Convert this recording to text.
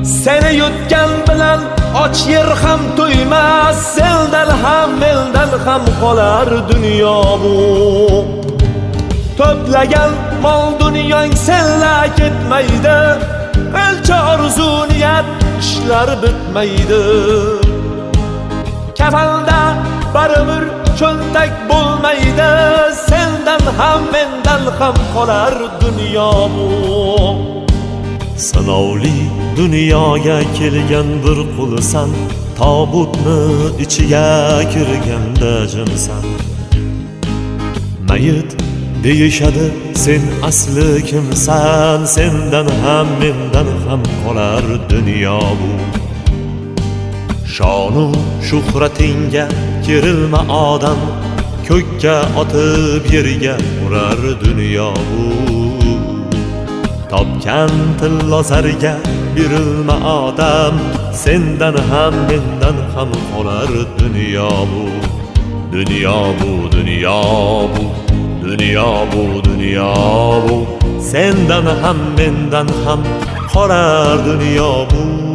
Seni yutgan bilan och yer ham to'ymas, sendan ham mendan ham qolar dunyo bu. To'plagan mol dunyong senla ketmaydi, qancha orzu niyat ishlar bitmaydi. Kafanda baribir cho'ntak bo'lmaydi, sendan ham mendan ham qolar dunyo bu. Sinovli dunyoga kelgan bir qulsan, tobutni ichiga kirganda jimsan. Mayit deyishadi, sen asli kimsan? Sendan ham mendan ham qolar dunyo bu. Shonu shuhratingga kerilma odam, ko'kka otib yerga urar dunyo bu. Topgan tillo zarga berilma odam, sendan ham mendan ham qolar dunyo bu. Dunyo bu, dunyo bu, dunyo bu, dunyo bu, sendan ham mendan ham qolar dunyo bu.